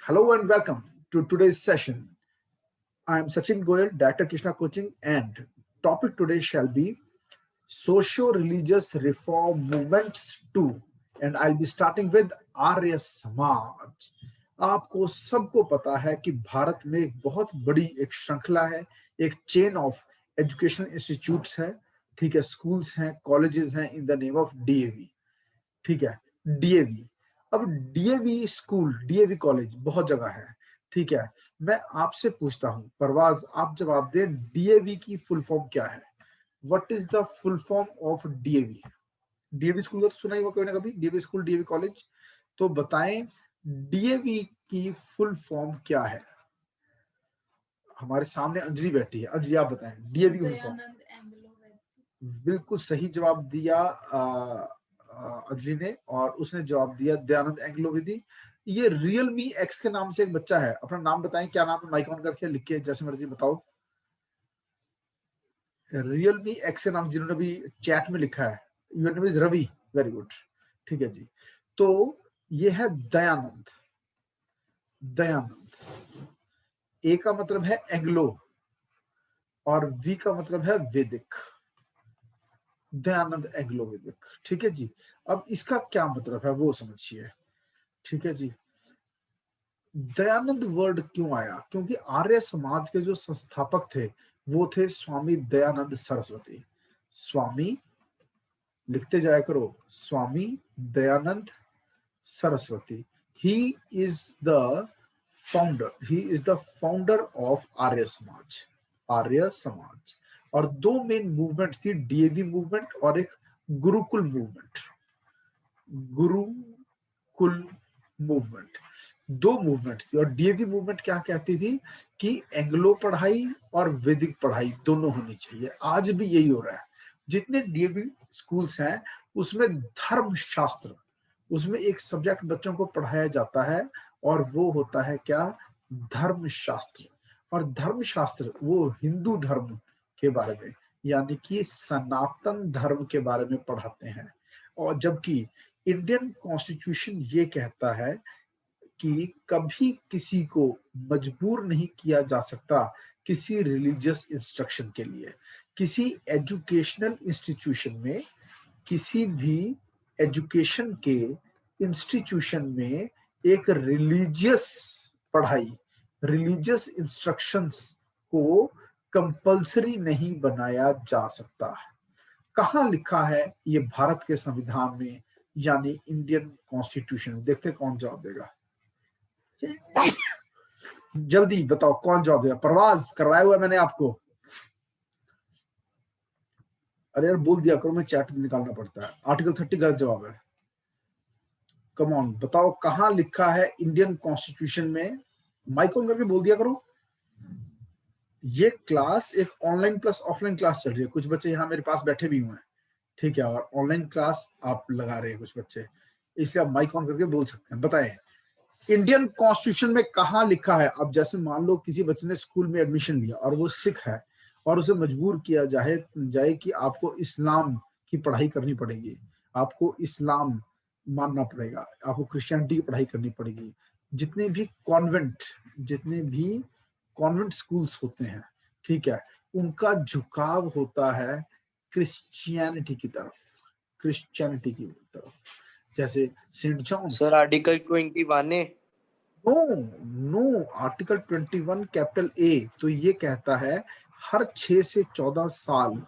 Hello and welcome to today's session. I am Sachin Goyal, Director Krishna Coaching, and topic today shall be socio-religious reform movements too. And I'll be starting with Arya Samaj. आपको सबको पता है कि भारत में एक बहुत बड़ी एक श्रृंखला है, एक चेन ऑफ एजुकेशन इंस्टीट्यूट्स है, ठीक है, स्कूल्स हैं, कॉलेजेस हैं in the name of DAV. ठीक है, डीएवी. अब डीएवी स्कूल, डीएवी कॉलेज बहुत जगह है. ठीक है, मैं आपसे पूछता हूं, परवाज आप जवाब दें, डीएवी की फुल फॉर्म क्या है? What is the full form of DAV? DAV school का तो सुना ही होगा कभी ना कभी, डीएवी स्कूल, डीएवी कॉलेज. तो बताएं डीएवी की फुल फॉर्म क्या है? हमारे सामने अंजलि बैठी है. अंजलि आप बताएं डीएवी की फुल फॉर्म. बिल्कुल सही जवाब दिया अंजलि ने, और उसने जवाब दिया दयानंद एंग्लो विधि. ये रियल मी एक्स के नाम से एक बच्चा है. अपना नाम बताएं, क्या नाम है? माइक ऑन करके लिख के जैसे मर्जी बताओ. रियल मी एक्स के नाम जिन्होंने भी चैट में लिखा है, your name is Ravi. Very good. ठीक है जी. तो ये है दयानंद. दयानंद, ए का मतलब है एंग्लो और वी का मतलब है वैदिक. दयानंद एंग्लो वैदिक. ठीक है जी. अब इसका क्या मतलब है वो समझिए. ठीक है जी. दयानंद वर्ड क्यों आया? क्योंकि आर्य समाज के जो संस्थापक थे वो थे स्वामी दयानंद सरस्वती. स्वामी, लिखते जाया करो, Swami Dayanand Saraswati. He is the founder of Arya Samaj. Arya Samaj. और दो मेन मूवमेंट थी, डीएवी मूवमेंट और एक गुरुकुल मूवमेंट. गुरुकुल मूवमेंट, दो मूवमेंट थी. और डीएवी मूवमेंट क्या कहती थी कि एंग्लो पढ़ाई और वैदिक पढ़ाई दोनों होनी चाहिए. आज भी यही हो रहा है. जितने डीएवी स्कूल्स हैं उसमें धर्म शास्त्र, उसमें एक सब्जेक्ट बच्चों को पढ़ाया जाता है और वो होता है क्या? धर्म शास्त्र. और धर्म शास्त्र वो हिंदू धर्म के बारे में, यानी कि सनातन धर्म के बारे में पढ़ाते हैं. और जबकि इंडियन कॉन्स्टिट्यूशन ये कहता है कि कभी किसी को मजबूर नहीं किया जा सकता किसी रिलीजियस इंस्ट्रक्शन के लिए. किसी एजुकेशनल इंस्टीट्यूशन में, किसी भी एजुकेशन के इंस्टीट्यूशन में एक रिलीजियस पढ़ाई, रिलीजियस इंस्ट्रक्शंस को कंपल्सरी नहीं बनाया जा सकता. कहाँ लिखा है ये? भारत के संविधान में, यानी इंडियन कॉन्स्टिट्यूशन. देखते कौन जवाब देगा. जल्दी बताओ कौन जवाब देगा. परवाज, करवाया हुआ मैंने आपको. अरे यार बोल दिया करो, मैं चैट निकालना पड़ता है. आर्टिकल 30 गलत जवाब है. कम ऑन, बताओ कहां लिखा है इंडियन कॉन्स्टिट्यूशन में. माइक ऑन करके बोल दिया करो. ये क्लास एक ऑनलाइन प्लस ऑफलाइन क्लास चल रही है. कुछ बच्चे यहाँ मेरे पास बैठे भी हुए हैं. ठीक है, और ऑनलाइन क्लास आप लगा रहे हैं कुछ बच्चे, इसलिए आप माइक ऑन करके बोल सकते हैं. बताएं इंडियन कॉन्स्टिट्यूशन में कहां लिखा है? अब जैसे मान लो किसी बच्चे ने स्कूल में एडमिशन लिया और वो सिख है और उसे मजबूर किया जाए कि आपको इस्लाम की पढ़ाई करनी पड़ेगी, आपको इस्लाम मानना पड़ेगा, आपको क्रिश्चियनिटी की पढ़ाई करनी पड़ेगी. जितने भी कॉन्वेंट स्कूल्स होते हैं, ठीक है, उनका झुकाव होता है क्रिश्चियनिटी की तरफ. क्रिश्चियनिटी की तरफ. जैसे सेंट जॉन्स. सर आर्टिकल 21 है. नो, आर्टिकल 21 कैपिटल ए तो ये कहता है हर 6 से 14 साल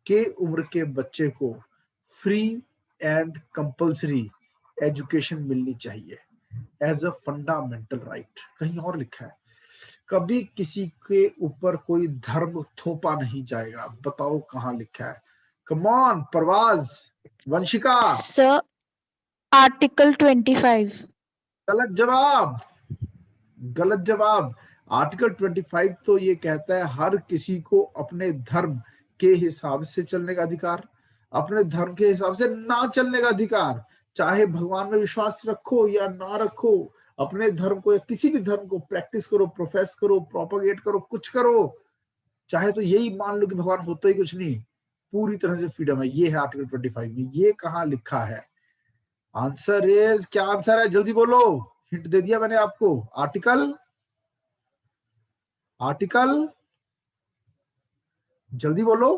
के उम्र के बच्चे को फ्री एंड कंपल्सरी एजुकेशन मिलनी चाहिए एज अ फंडामेंटल राइट. कहीं और लिखा है. कभी किसी के ऊपर कोई धर्म थोपा नहीं जाएगा. बताओ कहाँ लिखा है. Come on Parvaz, Vanshika. Sir article 25. गलत जवाब. गलत जवाब. आर्टिकल 25 तो ये कहता है हर किसी को अपने धर्म के हिसाब से चलने का अधिकार, अपने धर्म के हिसाब से ना चलने का अधिकार. चाहे भगवान में विश्वास रखो या ना रखो, अपने धर्म को या किसी भी धर्म को प्रैक्टिस करो, प्रोफेस करो, प्रोपोगेट करो, कुछ करो. चाहे तो यही मान लो कि भगवान होता ही कुछ नहीं. पूरी तरह से फ्रीडम है. ये है आर्टिकल 25 में. ये कहाँ लिखा है? आंसर इज, क्या आंसर है? जल्दी बोलो. हिंट दे दिया मैंने आपको। आर्टिकल जल्दी बोलो।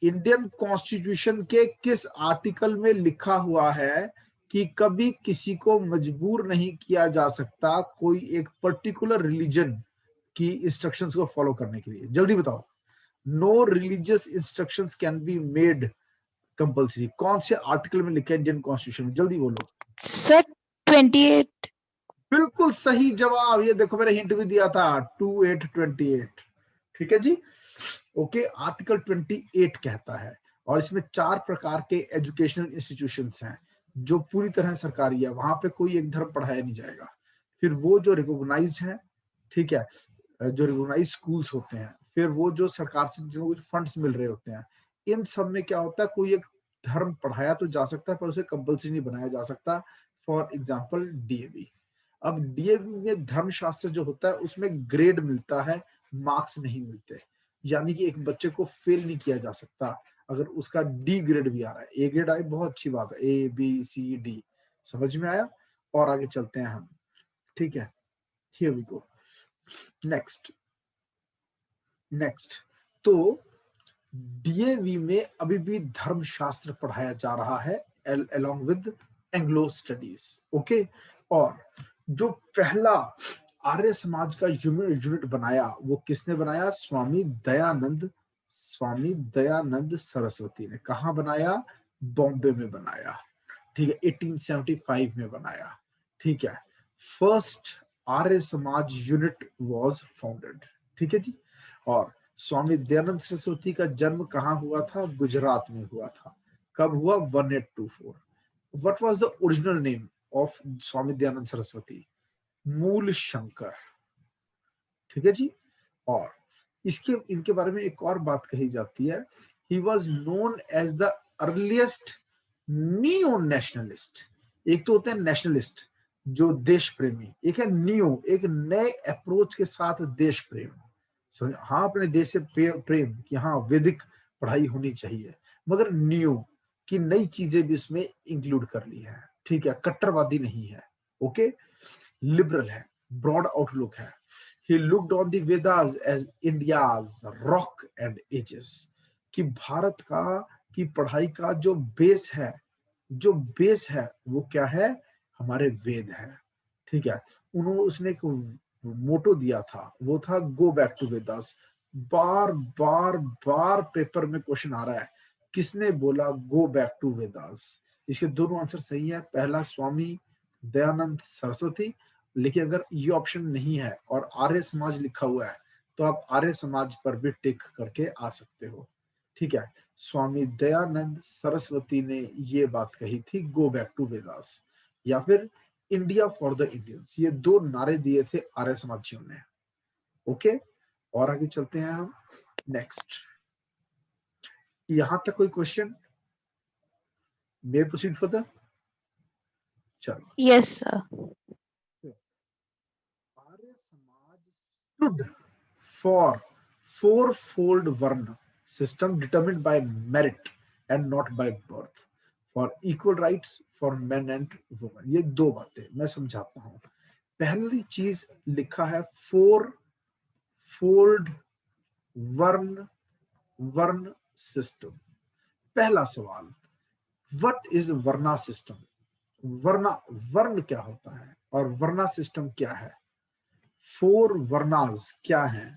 इंडियन कॉन्स्टिट्यूशन के किस आर्टिकल में लिखा हुआ है कि कभी किसी को मजबूर नहीं किया जा सकता कोई एक पर्टिकुलर रिलीजन की इंस्ट्रक्शंस को फॉलो करने के लिए? जल्दी बताओ। No religious instructions can be made compulsory. कौन से आर्टिकल में लिखा है इंडियन कॉन्स्टिट्यूशन में? जल्दी बोलो। सर 28। बिल्कुल सही जवाब। ये देखो मैंने हिंट भी दिया था, 2828। ठीक है जी। ओके, आर्टिकल 28 कहता है, और इसमें 4 प्रकार के एजुकेशनल इंस्टीट्यूशंस हैं जो पूरी तरह सरकारी है, वहां पे कोई एक धर्म पढ़ाया नहीं जाएगा। फिर वो जो रिकॉग्नाइज्ड है, ठीक है, जो रिकॉग्नाइज स्कूल्स होते हैं, फिर वो जो सरकार से जो फंड्स मिल रहे होते हैं, इन सब में क्या होता है, कोई एक धर्म पढ़ाया तो जा सकता है पर उसे कंपल्सरी नहीं बनाया जा सकता। For example DAV. अब डीएवी में धर्मशास्त्र जो होता है उसमें ग्रेड मिलता है, मार्क्स नहीं मिलते। यानी कि एक बच्चे को फेल नहीं किया जा सकता अगर उसका डी ग्रेड भी आ रहा है। ए ग्रेड आए बहुत अच्छी बात है, ए बी सी डी। समझ में आया? और आगे चलते हैं हम। ठीक है, हियर वी गो। नेक्स्ट तो डीएवी में अभी भी धर्मशास्त्र पढ़ाया जा रहा है along with Anglo studies. Okay, और जो पहला आर्य समाज का यूनिट बनाया वो किसने बनाया? स्वामी दयानंद सरस्वती ने। कहाँ बनाया? बॉम्बे में बनाया। ठीक है, 1875 में बनाया। ठीक है, first Arya Samaj unit was founded. ठीक है जी। और स्वामी दयानंद सरस्वती का जन्म कहाँ हुआ था? गुजरात में हुआ था। कब हुआ? 1824। What was the original name of Swami Dayanand Saraswati? Mool Shankar. ठीक है जी। और इनके बारे में एक और बात कही जाती है, he was known as the earliest neo nationalist. एक तो होते हैं नेशनलिस्ट जो देश प्रेमी, एक है नियो, एक नए अप्रोच के साथ देश प्रेम। हाँ, अपने देश से प्रेम कि हाँ वैदिक पढ़ाई होनी चाहिए, मगर नियो की नई चीजें भी उसमें इंक्लूड कर ली है। ठीक है, कट्टरवादी नहीं है। ओके, लिबरल है, ब्रॉड आउटलुक है। He looked on the Vedas as India's rock and ages। कि भारत की पढ़ाई का जो बेस है वो क्या है? हमारे वेद है। ठीक है, उसने एक मोटो दिया था, वो था गो बैक टू वेदास। बार बार बार पेपर में क्वेश्चन आ रहा है, किसने बोला गो बैक टू वेदास? इसके दोनों आंसर सही है। पहला स्वामी दयानंद सरस्वती, लेकिन अगर ये ऑप्शन नहीं है और आर्य समाज लिखा हुआ है तो आप आर्य समाज पर भी टिक करके आ सकते हो। ठीक है, स्वामी दयानंद सरस्वती ने ये बात कही थी, गो बैक टू वेदास, या फिर इंडिया फॉर द इंडियंस। ये 2 नारे दिए थे आर्य समाजियों ने। ओके, और आगे चलते हैं हम। नेक्स्ट, यहां तक कोई क्वेश्चन? May proceed further? चलो। Yes sir. Arya Samaj stood for fourfold Varna system determined by merit and not by birth, for equal rights for men and women। ये 2 बातें मैं समझाता हूं। पहली चीज लिखा है फोल्ड वर्ण सिस्टम। पहला सवाल, व्हाट इज वर्ना सिस्टम? वर्ण क्या होता है और वर्ना सिस्टम क्या है? 4 वर्नाज क्या है?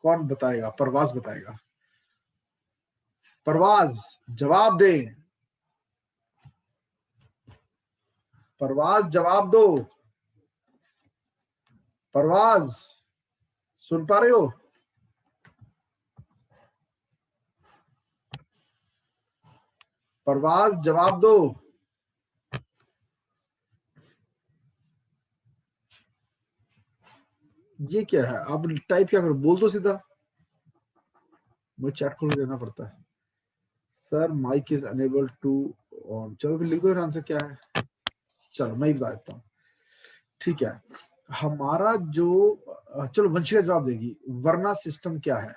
कौन बताएगा? परवाज बताएगा। परवाज जवाब दे। परवाज जवाब दो। परवाज सुन पा रहे हो? परवाज जवाब दो। ये क्या है? आप टाइप क्या करो? बोल दो सीधा, मुझे चैट खोल देना पड़ता है। Sir mike is unable to on. चलो फिर लिख दो आंसर क्या है। चलो मैं ही बता देता हूँ। ठीक है, हमारा जो चलो वंशिका जवाब देगी। वर्ना सिस्टम क्या है?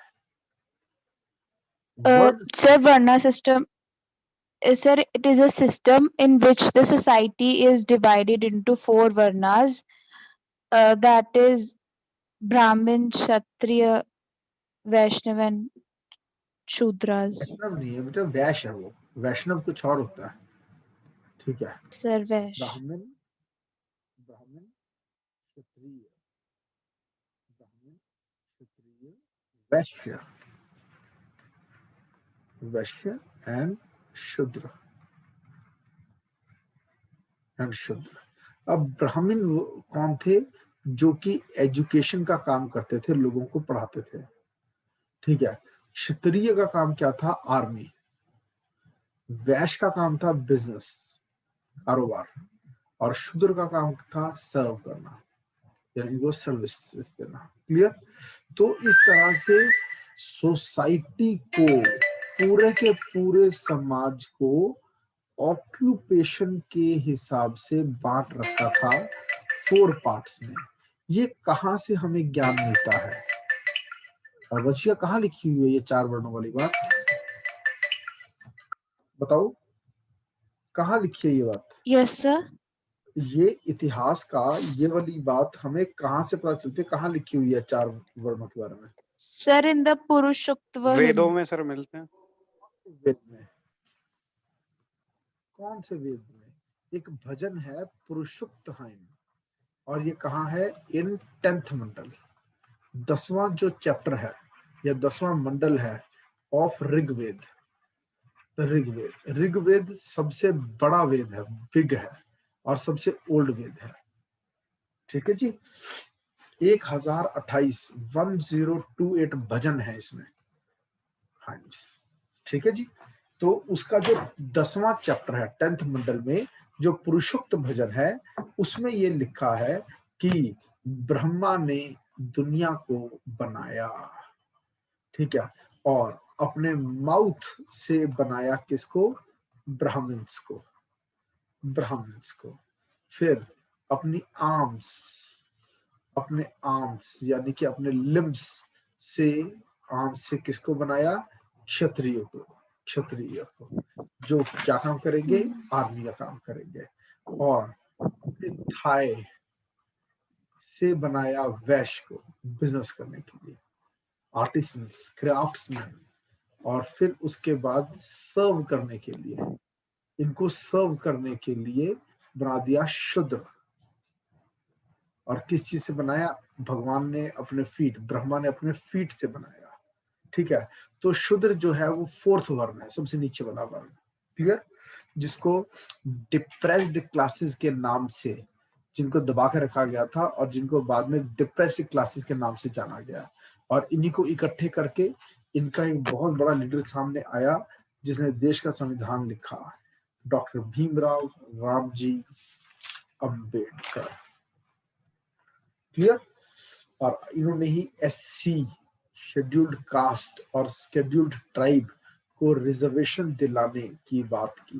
Sir varna system Sir, it is a system in which the society is divided into four varnas, that is Brahmin, Kshatriya, Vaishnav and Shudras. वैष्णव नहीं है बेटा, वैश्य है वो, वैष्णव कुछ और होता है। ठीक है, Sir, Vaish. ब्राह्मण, ब्राह्मण, क्षत्रिय, ब्राह्मण, क्षत्रिय, वैश्य, वैश्य एंड शूद्र, एंड शूद्र। अब ब्राह्मण कौन थे? जो कि एजुकेशन का काम करते थे, लोगों को पढ़ाते थे। ठीक है, क्षत्रिय का काम क्या था? आर्मी। वैश्य का काम था बिजनेस, कारोबार, और शूद्र का काम था सर्व करना, यानी वो सर्विस देना। क्लियर? तो इस तरह से सोसाइटी को, पूरे के पूरे समाज को ऑक्यूपेशन के हिसाब से बांट रखा था 4 पार्ट्स में। ये कहां से हमें ज्ञान मिलता है? बच्चिया कहाँ लिखी हुई है ये 4 वर्णों वाली बात? बताओ कहाँ लिखी है ये बात? Yes, sir. ये इतिहास का ये वाली बात हमें कहाँ से पता चलती है? कहाँ लिखी हुई है 4 वर्णों के बारे में? Sir, in the Purushoktva वेदों hymn. में सर मिलते हैं। वेद में। कौन से वेद में? एक भजन है पुरुषोक्त हाइम, और ये कहाँ है? इन 10th मंडल, 10वां जो चैप्टर है या 10वां मंडल है ऑफ ऋग्वेद। ऋग्वेद, ऋग्वेद सबसे बड़ा वेद है, बिग है, और सबसे ओल्ड वेद है। ठीक है जी, 1028 भजन है इसमें। हाँ जी, ठीक है जी। तो उसका जो 10वां चैप्टर है 10th मंडल में, जो पुरुषोक्त भजन है, उसमें ये लिखा है कि ब्रह्मा ने दुनिया को बनाया। ठीक है, और अपने माउथ से बनाया किसको? ब्राह्मण्स को, ब्राह्मण्स को। फिर अपनी आर्म्स यानी कि अपने लिम्स से, आर्म्स से किसको बनाया? क्षत्रिय को, क्षत्रिय को, जो क्या काम करेंगे? आर्मी का काम करेंगे। और अपने थाई से बनाया वैश्य को, बिजनेस करने के लिए, आर्टिसंस, क्राफ्ट्समैन। और फिर उसके बाद सर्व करने के लिए, इनको सर्व करने के लिए बना दिया शूद्र। और किस चीज से बनाया? भगवान ने अपने फीट, ब्रह्मा ने अपने फीट से बनाया। ठीक है, तो शूद्र जो है वो 4th वर्ण है, सबसे नीचे वाला वर्ण। क्लियर? जिसको डिप्रेस्ड क्लासेस के नाम से, जिनको दबा के रखा गया था और जिनको बाद में डिप्रेस्ड क्लासेस के नाम से जाना गया। और इन्हीं को इकट्ठे करके इनका एक बहुत बड़ा लीडर सामने आया जिसने देश का संविधान लिखा, डॉक्टर भीमराव रामजी अंबेडकर। क्लियर? और इन्होंने ही एससी, शेड्यूल्ड कास्ट और शेड्यूल्ड ट्राइब को रिजर्वेशन दिलाने की बात की।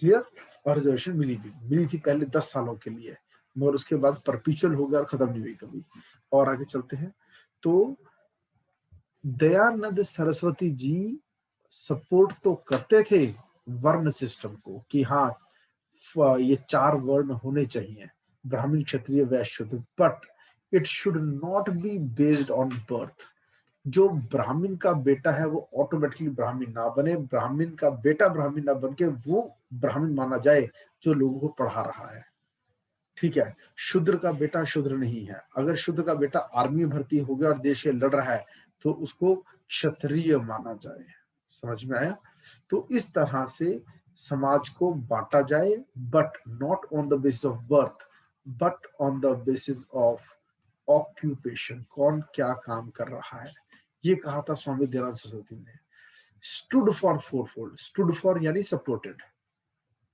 क्लियर? और रिजर्वेशन मिली थी पहले 10 सालों के लिए, मगर उसके बाद परपिचुअल हो गया और खत्म नहीं हुई कभी। और आगे चलते हैं तो दयानंद सरस्वती जी सपोर्ट तो करते थे वर्ण सिस्टम को कि हाँ ये 4 वर्ण होने चाहिए, ब्राह्मण, क्षत्रिय, वैश्य, शूद्र, but it should not be based on birth. जो ब्राह्मण का बेटा है वो ऑटोमेटिकली ब्राह्मण ना बने, ब्राह्मण का बेटा ब्राह्मण ना बन के वो ब्राह्मण माना जाए जो लोगों को पढ़ा रहा है। ठीक है, शूद्र का बेटा शूद्र नहीं है। अगर शूद्र का बेटा आर्मी में भर्ती हो गया और देश से लड़ रहा है तो उसको क्षत्रिय माना जाए। समझ में आया? तो इस तरह से समाज को बांटा जाए, but not on the basis of birth, but on the basis of occupation, कौन क्या काम कर रहा है। ये कहा था स्वामी दयानंद सरस्वती ने। Stood for 4-fold, stood for यानी supported,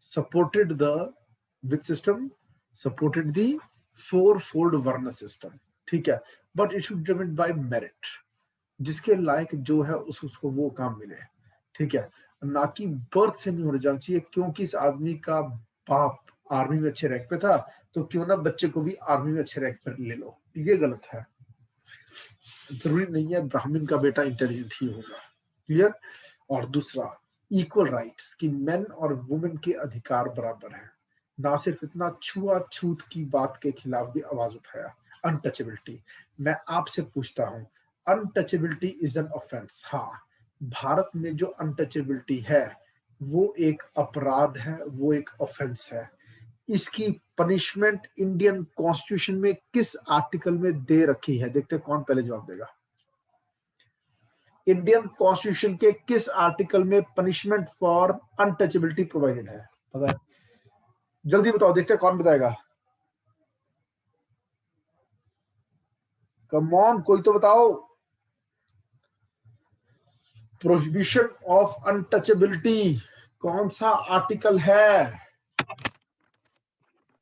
supported the which system? Supported the 4-fold varna system. ठीक है, but it should driven by merit, जिसके लायक जो है उसको वो काम मिले। ठीक है, ना कि बर्थ से नहीं होने जाना चाहिए, क्योंकि इस आदमी का बाप आर्मी में अच्छे रैंक पे था तो क्यों ना बच्चे को भी आर्मी में अच्छे रैंक पर ले लो। ये गलत है। जरूरी नहीं है ब्राह्मण का बेटा इंटेलिजेंट ही होगा। क्लियर? और दूसरा, इक्वल राइट्स, कि मेन और वुमेन के अधिकार बराबर हैं। ना सिर्फ इतना, छुआछूत की बात के खिलाफ भी आवाज उठाया। अनटचेबिलिटी, मैं आपसे पूछता हूं, अनटचेबिलिटी इज एन ऑफेंस? हाँ, भारत में जो अनटचेबिलिटी है वो एक अपराध है, वो एक ऑफेंस है। इसकी पनिशमेंट इंडियन कॉन्स्टिट्यूशन में किस आर्टिकल में दे रखी है? देखते हैं कौन पहले जवाब देगा। इंडियन कॉन्स्टिट्यूशन के किस आर्टिकल में पनिशमेंट फॉर अनटचेबिलिटी प्रोवाइडेड है? पता है? जल्दी बताओ, देखते हैं कौन बताएगा। कम ऑन, कोई तो बताओ। प्रोहिबिशन ऑफ अनटचेबिलिटी कौन सा आर्टिकल है?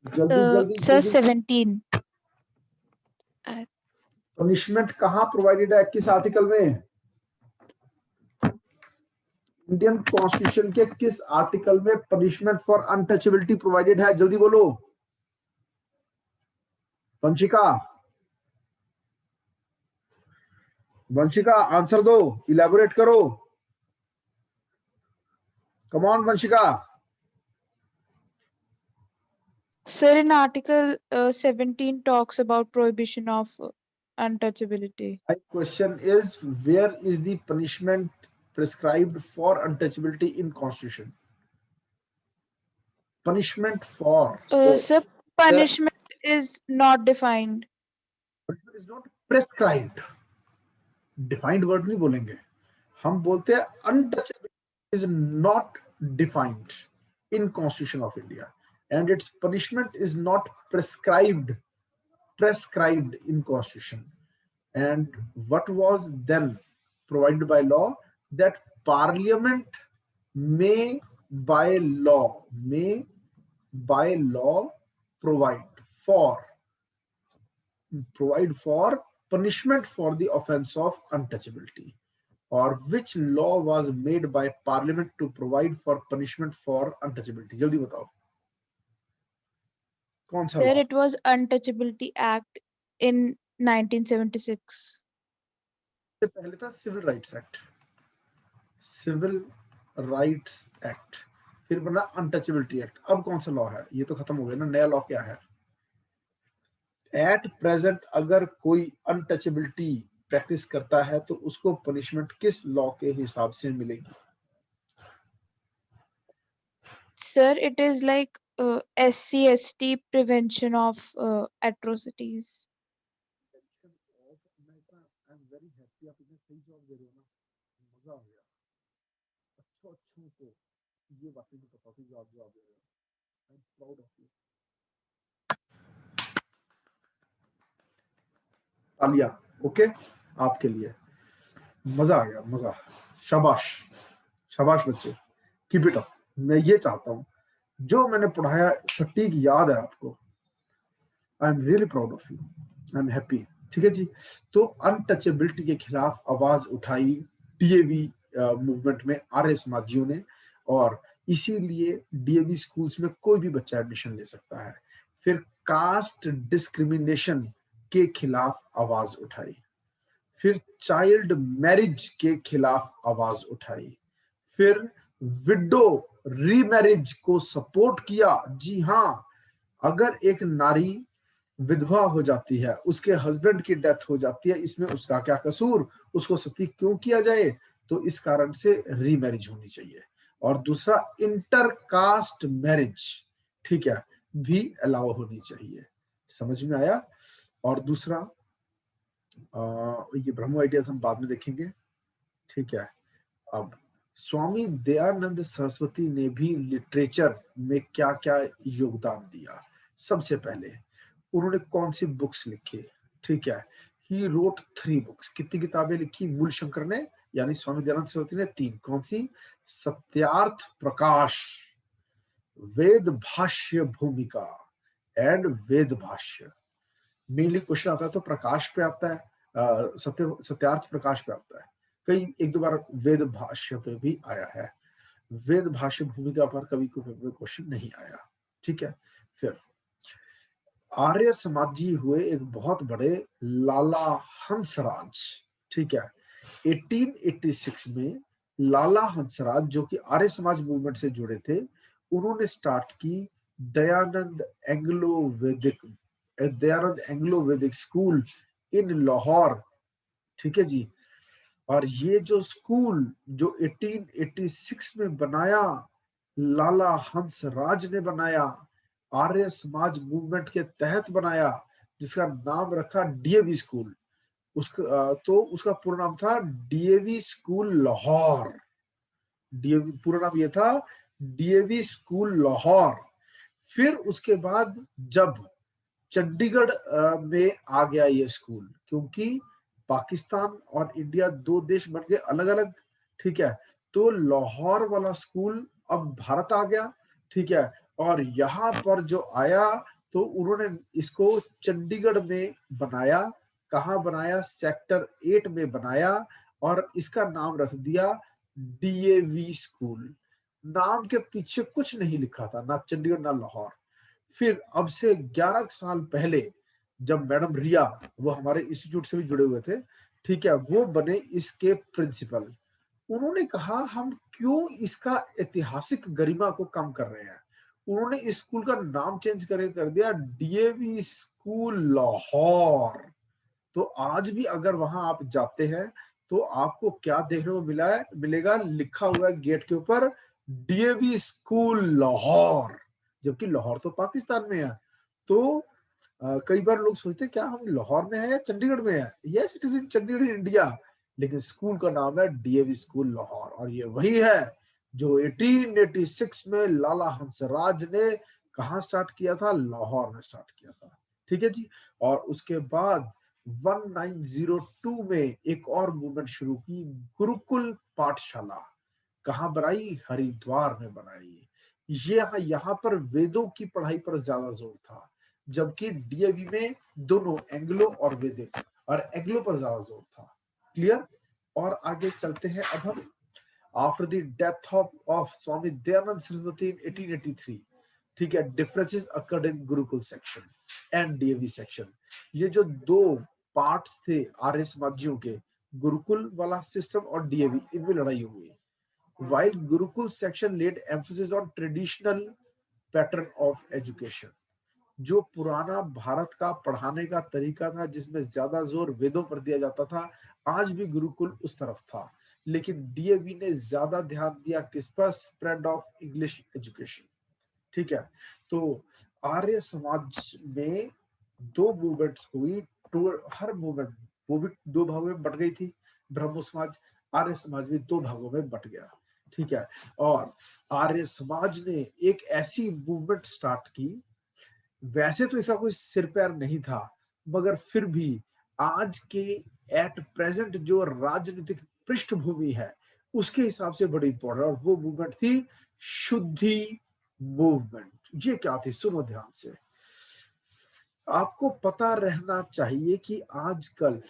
जल्दी जल्दी Sir, जल्दी। 17. पनिशमेंट कहां प्रोवाइडेड है, किस आर्टिकल में? इंडियन कॉन्स्टिट्यूशन के किस आर्टिकल में पनिशमेंट फॉर अनटचेबिलिटी प्रोवाइडेड है? जल्दी बोलो वंशिका, वंशिका आंसर दो, इलेबोरेट करो। Come on Vanshika. Sir, in Article 17 talks about prohibition of untouchability. My question is, where is the punishment prescribed for untouchability in constitution? Punishment for, Sir, punishment is not defined. punishment is not prescribed. Defined word नहीं बोलेंगे, हम बोलते हैं untouchability is not defined in Constitution of India, and its punishment is not prescribed in Constitution. And what was then provided by law? That Parliament may by law provide for punishment for the offense of untouchability. Or which law was made by Parliament to provide for punishment for untouchability? जल्दी बताओ कौन सा Sir, law? it was Untouchability Act in 1976. इससे पहले था civil rights act, फिर बना untouchability act. अब कौन सा लॉ है? ये तो खत्म हो गया ना, नया लॉ क्या है? एट प्रेजेंट अगर कोई अनटचेबिलिटी प्रैक्टिस करता है तो उसको पनिशमेंट किस लॉ के हिसाब से मिलेगी? Sir, it is like SC/ST prevention of atrocities. I am very happy, आप इतने सही जवाब दे रहे हो ना, मजा आ गया। अच्छों को ये वाकई में पता थी जवाब दे रहे हो। I am proud of you. तालिया, ओके, आपके लिए। मजा आ गया, मजा। शाबाश शाबाश बच्चे, कीप इट अप। मैं ये चाहता हूँ जो मैंने पढ़ाया सटीक याद है आपको। I am really proud of you, I am happy. ठीक है जी। तो अनटचेबिलिटी के खिलाफ आवाज उठाई डीएवी मूवमेंट में आर्य समाजियों ने, और इसीलिए डीएवी स्कूल्स में कोई भी बच्चा एडमिशन ले सकता है। फिर कास्ट डिस्क्रिमिनेशन के खिलाफ आवाज उठाई, फिर चाइल्ड मैरिज के खिलाफ आवाज उठाई, फिर विडो रीमैरिज को सपोर्ट किया। जी हाँ, अगर एक नारी विधवा हो जाती है, उसके हस्बैंड की डेथ हो जाती है, इसमें उसका क्या कसूर, उसको सती क्यों किया जाए? तो इस कारण से रीमैरिज होनी चाहिए। और दूसरा, इंटरकास्ट मैरिज, ठीक है, भी अलाउ होनी चाहिए। समझ में आया? और दूसरा, ये ब्रह्म आइडियाज हम बाद में देखेंगे, ठीक है। अब स्वामी दयानंद सरस्वती ने भी लिटरेचर में क्या क्या योगदान दिया? सबसे पहले उन्होंने कौन सी बुक्स लिखी? ठीक है, ही रोट 3 बुक्स। कितनी किताबें लिखी मूल शंकर ने, यानी स्वामी दयानंद सरस्वती ने? 3। कौन सी? सत्यार्थ प्रकाश, वेद भाष्य भूमिका एंड वेद भाष्य। मेनली क्वेश्चन आता है तो प्रकाश पे आता है, सत्यार्थ प्रकाश पे आता है, कई 1-2 बार वेद भाष्य पे भी आया है। वेद भाष्य भूमिका पर कभी कोई क्वेश्चन नहीं आया। ठीक है। फिर आर्य समाजी हुए एक बहुत बड़े, लाला हंसराज। ठीक है, 1886 में लाला हंसराज जो कि आर्य समाज मूवमेंट से जुड़े थे, उन्होंने स्टार्ट की दयानंद एंग्लो वैदिक स्कूल इन लाहौर। ठीक है जी। और ये जो स्कूल जो 1886 में बनाया, लाला हंसराज ने बनाया, आर्य समाज मूवमेंट के तहत बनाया, जिसका नाम रखा डीएवी स्कूल। उसका तो उसका पूरा नाम था डीएवी स्कूल लाहौर। डीएवी पूरा नाम ये था, डीएवी स्कूल लाहौर। फिर उसके बाद जब चंडीगढ़ में आ गया ये स्कूल, क्योंकि पाकिस्तान और इंडिया दो देश बन गए अलग अलग। ठीक है, तो लाहौर वाला स्कूल अब भारत आ गया। ठीक है, और यहाँ पर जो आया तो उन्होंने इसको चंडीगढ़ में बनाया। कहाँ बनाया? सेक्टर 8 में बनाया, और इसका नाम रख दिया डीएवी स्कूल। नाम के पीछे कुछ नहीं लिखा था, ना चंडीगढ़ ना लाहौर। फिर अब से 11 साल पहले जब मैडम रिया, वो हमारे इंस्टीट्यूट से भी जुड़े हुए थे, ठीक है, वो बने इसके प्रिंसिपल। उन्होंने कहा हम क्यों इसका ऐतिहासिक गरिमा को कम कर रहे हैं। उन्होंने इस स्कूल का नाम चेंज कर दिया डीएवी स्कूल लाहौर। तो आज भी अगर वहां आप जाते हैं तो आपको क्या देखने को मिलेगा, लिखा हुआ है गेट के ऊपर डीएवी स्कूल लाहौर, जबकि लाहौर तो पाकिस्तान में है। तो कई बार लोग सोचते हैं क्या हम लाहौर में है या चंडीगढ़ में है। Yes, it is in Chandigarh in India, लेकिन स्कूल का नाम है डीएवी स्कूल लाहौर। और ये वही है जो 1886 में लाला हंसराज ने कहा स्टार्ट किया था? लाहौर में स्टार्ट किया था। ठीक है जी। और उसके बाद 1902 में एक और मूवमेंट शुरू की, गुरुकुल पाठशाला। कहाँ बनाई? हरिद्वार में बनाई। ये यहाँ पर वेदों की पढ़ाई पर ज्यादा जोर था, जबकि डीएवी में दोनों एंग्लो और वैदिक, और एंग्लो पर ज्यादा जोर था। क्लियर? और आगे चलते हैं अब हम। After the death of Swami Dayanand Saraswati इन 1883, ठीक है, differences occurred in Gurukul section and DAV section. ये जो दो पार्ट्स थे आर्य समाजियों के, गुरुकुल वाला सिस्टम और डीएवी, इनमें लड़ाई हुई। While Gurukul section laid emphasis on traditional pattern of education, जो पुराना भारत का पढ़ाने का तरीका था जिसमें ज्यादा जोर वेदों पर दिया जाता था, आज भी गुरुकुल उस तरफ था। लेकिन डीएवी ने ज्यादा ध्यान दिया किस पर? Spread of English education. ठीक है, तो आर्य समाज में दो मूवमेंट्स हुई। तो हर मूवमेंट वो भी दो भागों में बट गई थी। ब्रह्मो समाज, आर्य समाज भी दो भागों में बट गया। ठीक है, और आर्य समाज ने एक ऐसी मूवमेंट स्टार्ट की, वैसे तो इसका कोई सिर पैर नहीं था, मगर फिर भी आज के एट प्रेजेंट जो राजनीतिक पृष्ठभूमि है उसके हिसाब से बड़ी इंपॉर्टेंट, और वो मूवमेंट थी शुद्धि मूवमेंट। ये क्या थी? सुनो ध्यान से। आपको पता रहना चाहिए कि आजकल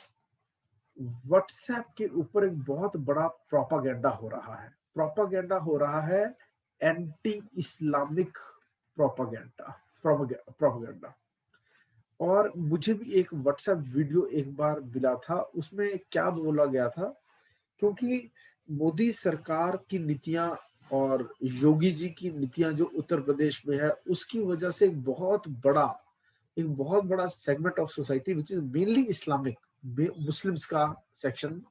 व्हाट्सएप के ऊपर एक बहुत बड़ा प्रोपागेंडा हो रहा है। प्रोपागेंडा हो रहा है एंटी इस्लामिक प्रोपागेंडा प्रोपागेंडा। और मुझे भी एक व्हाट्सएप वीडियो एक बार मिला था, उसमें क्या बोला गया था, क्योंकि मोदी सरकार की नीतियां और योगी जी की नीतियां जो उत्तर प्रदेश में है, उसकी वजह से एक बहुत बड़ा segment of society which is mainly Islamic, Muslims का सेक्शन,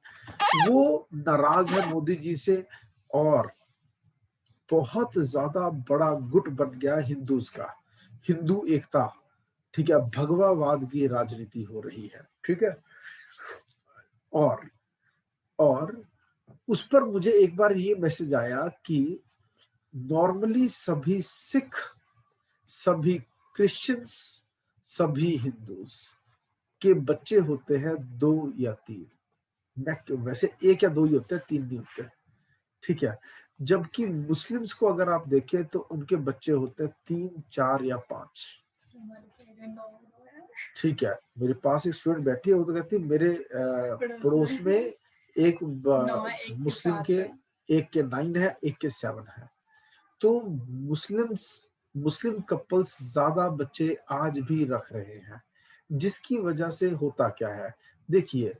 वो नाराज है मोदी जी से। और बहुत ज्यादा बड़ा गुट बन गया हिंदूज का, हिंदू एकता। ठीक है, भगवावाद की राजनीति हो रही है। ठीक है, और और उस पर मुझे एक बार ये मैसेज आया कि नॉर्मली सभी सिख, सभी क्रिश्चियंस, सभी हिंदूज के बच्चे होते हैं 2 या 3, वैसे 1 या 2 ही होते हैं, 3 नहीं होते। ठीक है, जबकि मुस्लिम्स को अगर आप देखें तो उनके बच्चे होते हैं 3, 4 या 5। ठीक है, मेरे पास एक स्टूडेंट बैठी है, वो तो कहती है मेरे पड़ोस में एक मुस्लिम के एक के 9 है, एक के 7 है। तो मुस्लिम कपल्स ज्यादा बच्चे आज भी रख रहे हैं, जिसकी वजह से होता क्या है? देखिए,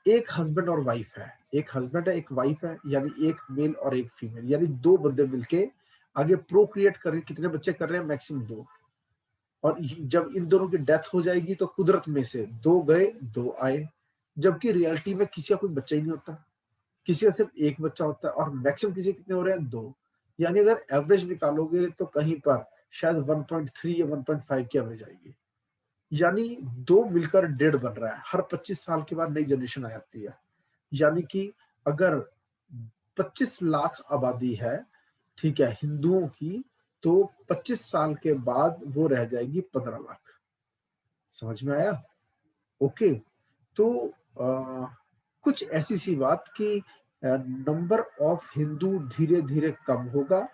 एक हस्बैंड और वाइफ है, एक हस्बैंड है एक वाइफ है, यानी एक मेल और एक फीमेल, यानी दो बंदे मिलके आगे प्रोक्रिएट कर रहे हैं। कितने बच्चे कर रहे हैं? मैक्सिमम दो। और जब इन दोनों की डेथ हो जाएगी तो कुदरत में से दो गए दो आए, जबकि रियलिटी में किसी का कोई बच्चा ही नहीं होता, किसी का सिर्फ एक बच्चा होता है, और मैक्सिमम किसी के कितने हो रहे हैं? दो। यानी अगर एवरेज निकालोगे तो कहीं पर शायद 1.3 या 1.5 की एवरेज आएगी। यानी दो मिलकर डेढ़ बन रहा है। हर 25 साल के बाद नई जनरेशन आ जाती है। यानी कि अगर 25 लाख आबादी है, ठीक है, हिंदुओं की, तो 25 साल के बाद वो रह जाएगी 15 लाख। समझ में आया? ओके। तो कुछ ऐसी सी बात कि नंबर ऑफ हिंदू धीरे धीरे कम होगा,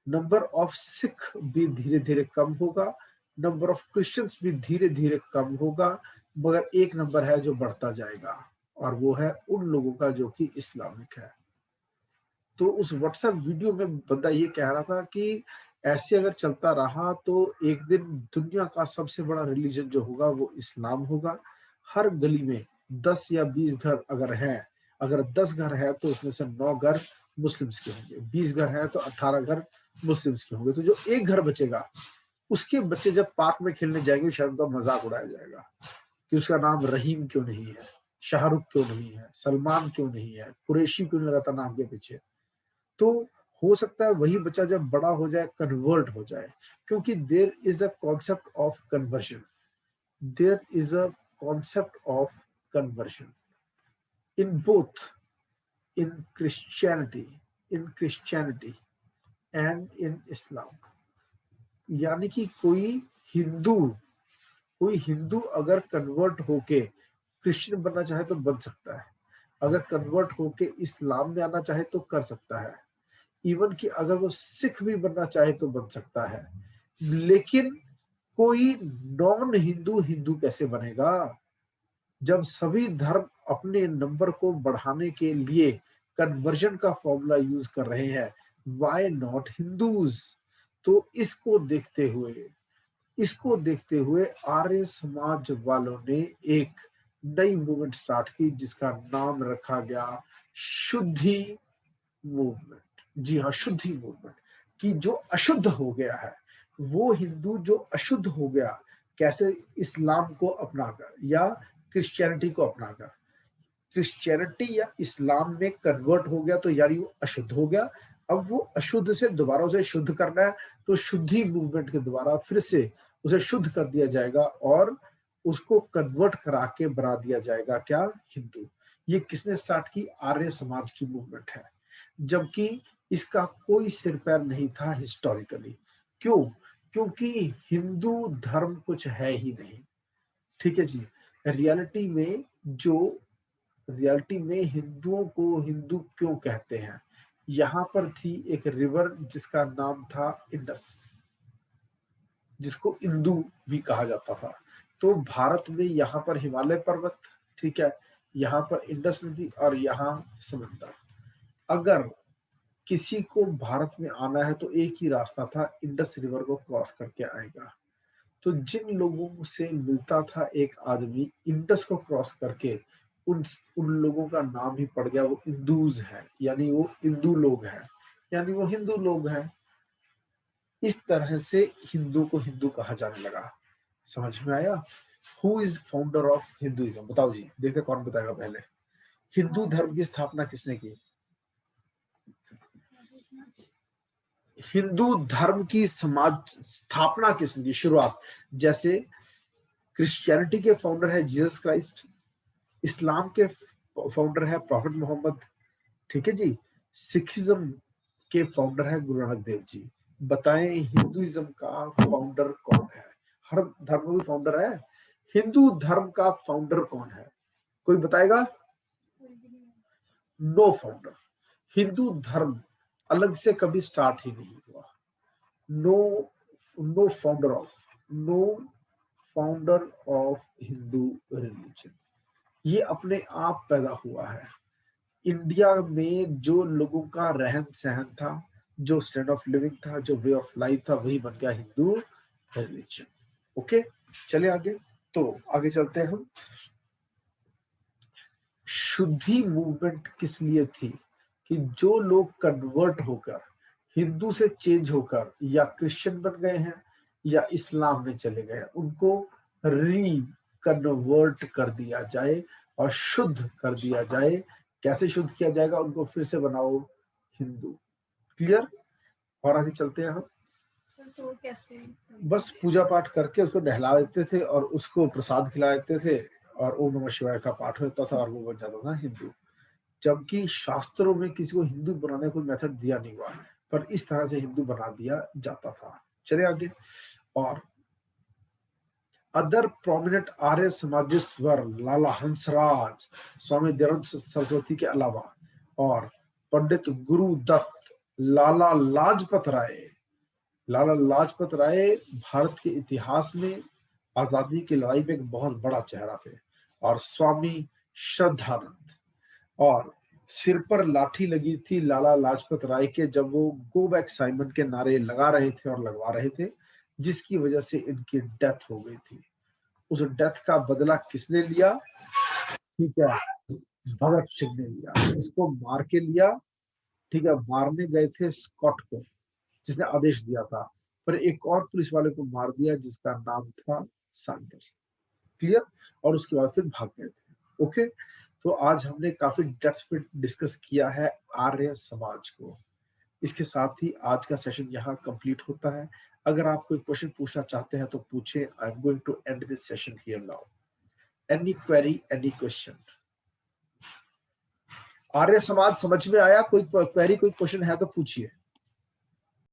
नंबर ऑफ सिख भी धीरे धीरे कम होगा, नंबर ऑफ क्रिश्चियंस भी धीरे धीरे कम होगा, मगर एक नंबर है जो बढ़ता जाएगा, और वो है उन लोगों का जो कि इस्लामिक है। तो उस व्हाट्सएप वीडियो में बंदा ये कह रहा था कि ऐसे अगर चलता रहा तो एक दिन दुनिया का सबसे बड़ा रिलीजन जो होगा वो इस्लाम होगा। हर गली में 10 या 20 घर अगर है, अगर 10 घर है तो उसमें से 9 घर मुस्लिम्स के होंगे, 20 घर है तो 18 घर मुस्लिम्स के होंगे। तो जो एक घर बचेगा, उसके बच्चे जब पार्क में खेलने जाएंगे शायद उनका मजाक उड़ाया जाएगा कि उसका नाम रहीम क्यों नहीं है, शाहरुख क्यों नहीं है, सलमान क्यों नहीं है, कुरैशी क्यों नहीं लगाता नाम के पीछे। तो हो सकता है वही बच्चा जब बड़ा हो जाए कन्वर्ट हो जाए, क्योंकि there is a concept of conversion, there is a concept of conversion in both, in Christianity and in Islam. यानी कि कोई हिंदू अगर कन्वर्ट होके क्रिश्चियन बनना चाहे तो बन सकता है, अगर कन्वर्ट होके इस्लाम में आना चाहे तो कर सकता है, इवन कि अगर वो सिख भी बनना चाहे तो बन सकता है। लेकिन कोई नॉन हिंदू हिंदू कैसे बनेगा जब सभी धर्म अपने नंबर को बढ़ाने के लिए कन्वर्जन का फॉर्मूला यूज कर रहे हैं? Why not Hindus? तो इसको देखते हुए आर्य समाज वालों ने एक नई मूवमेंट स्टार्ट की जिसका नाम रखा गया शुद्धि मूवमेंट। जी हाँ, शुद्धि मूवमेंट। कि जो अशुद्ध हो गया है, वो हिंदू जो अशुद्ध हो गया, कैसे? इस्लाम को अपनाकर या क्रिश्चियनिटी को अपनाकर। क्रिश्चियनिटी या इस्लाम में कन्वर्ट हो गया तो यानी वो अशुद्ध हो गया। अब वो अशुद्ध से दोबारा उसे शुद्ध करना है, तो शुद्धि मूवमेंट के द्वारा फिर से उसे शुद्ध कर दिया जाएगा और उसको कन्वर्ट करा के बना दिया जाएगा क्या? हिंदू। ये किसने स्टार्ट की? आर्य समाज की मूवमेंट है, जबकि इसका कोई सिर पैर नहीं था हिस्टोरिकली। क्यों? क्योंकि हिंदू धर्म कुछ है ही नहीं। ठीक है जी। रियलिटी में जो रियलिटी में हिंदुओं को हिंदू क्यों कहते हैं? यहाँ पर थी एक रिवर जिसका नाम था इंडस, जिसको इंदु भी कहा जाता था। तो भारत में यहाँ पर हिमालय पर्वत, ठीक है, यहाँ पर इंडस नदी और यहाँ समंदर। अगर किसी को भारत में आना है तो एक ही रास्ता था, इंडस रिवर को क्रॉस करके आएगा। तो जिन लोगों से मिलता था एक आदमी इंडस को क्रॉस करके, उन उन लोगों का नाम ही पड़ गया, वो हिंदूज हैं, यानी वो हिंदू लोग हैं, यानी वो हिंदू लोग हैं। इस तरह से हिंदू को हिंदू कहा जाने लगा। समझ में आया? Who is founder of Hinduism? बताओ जी, देखते कौन बताएगा पहले। हिंदू धर्म की स्थापना किसने की? हिंदू धर्म की समाज स्थापना किसने की? शुरुआत जैसे क्रिश्चियनिटी के फाउंडर है जीसस क्राइस्ट, इस्लाम के फाउंडर है प्रॉफिट मोहम्मद, ठीक है जी, सिखिज्म के फाउंडर है गुरु नानक देव जी। बताएं हिंदुइज्म का फाउंडर कौन है? हर धर्म का फाउंडर है, हिंदू धर्म का फाउंडर कौन है? कोई बताएगा? No founder. हिंदू धर्म अलग से कभी स्टार्ट ही नहीं हुआ। No no founder of no founder of Hindu religion. ये अपने आप पैदा हुआ है। इंडिया में जो लोगों का रहन सहन था, जो स्टैंड ऑफ लिविंग था, जो वे ऑफ लाइफ था, वही बन गया हिंदू रिलीजन। ओके, चले आगे। तो आगे चलते हैं हम। शुद्धि मूवमेंट किस लिए थी? कि जो लोग कन्वर्ट होकर हिंदू से चेंज होकर या क्रिश्चियन बन गए हैं या इस्लाम में चले गए, उनको री कन्वर्ट कर दिया जाए और शुद्ध कर दिया जाए। कैसे शुद्ध किया जाएगा? उनको फिर से बनाओ हिंदू। क्लियर? और आगे चलते हैं हम। तो कैसे? बस पूजा पाठ करके उसको नहला देते थे और उसको प्रसाद खिला देते थे और ओम नमः शिवाय का पाठ होता था और वो बन जाता था हिंदू। जबकि शास्त्रों में किसी को हिंदू बनाने को मेथड दिया नहीं हुआ, पर इस तरह से हिंदू बना दिया जाता था। चले आगे। और अदर प्रोमिनेंट आर्य समाजिस्ट वर लाला हंसराज, स्वामी दयानंद सरस्वती के अलावा, और पंडित गुरु दत्त, लाला लाजपत राय। लाला लाजपत राय भारत के इतिहास में आजादी की लड़ाई में एक बहुत बड़ा चेहरा थे। और स्वामी श्रद्धानंद। और सिर पर लाठी लगी थी लाला लाजपत राय के जब वो गो बैक साइमन के नारे लगा रहे थे और लगवा रहे थे, जिसकी वजह से इनकी डेथ हो गई थी। उस डेथ का बदला किसने लिया? ठीक है, भगत सिंह ने लिया। इसको मार के लिया। ठीक है, मारने गए थे स्कॉट को, जिसने आदेश दिया था, पर एक और पुलिस वाले को मार दिया जिसका नाम था सैंडर्स। क्लियर? और उसके बाद फिर भाग गए थे। ओके, तो आज हमने काफी डेप्थ पे डिस्कस किया है आर्य समाज को। इसके साथ ही आज का सेशन यहाँ कंप्लीट होता है। अगर आप कोई क्वेश्चन पूछना चाहते हैं तो पूछे। I am going to end this session here now. Any query, any question? Arya Samaj समझ में आया? कोई क्वेरी, कोई क्वेश्चन है तो पूछिए।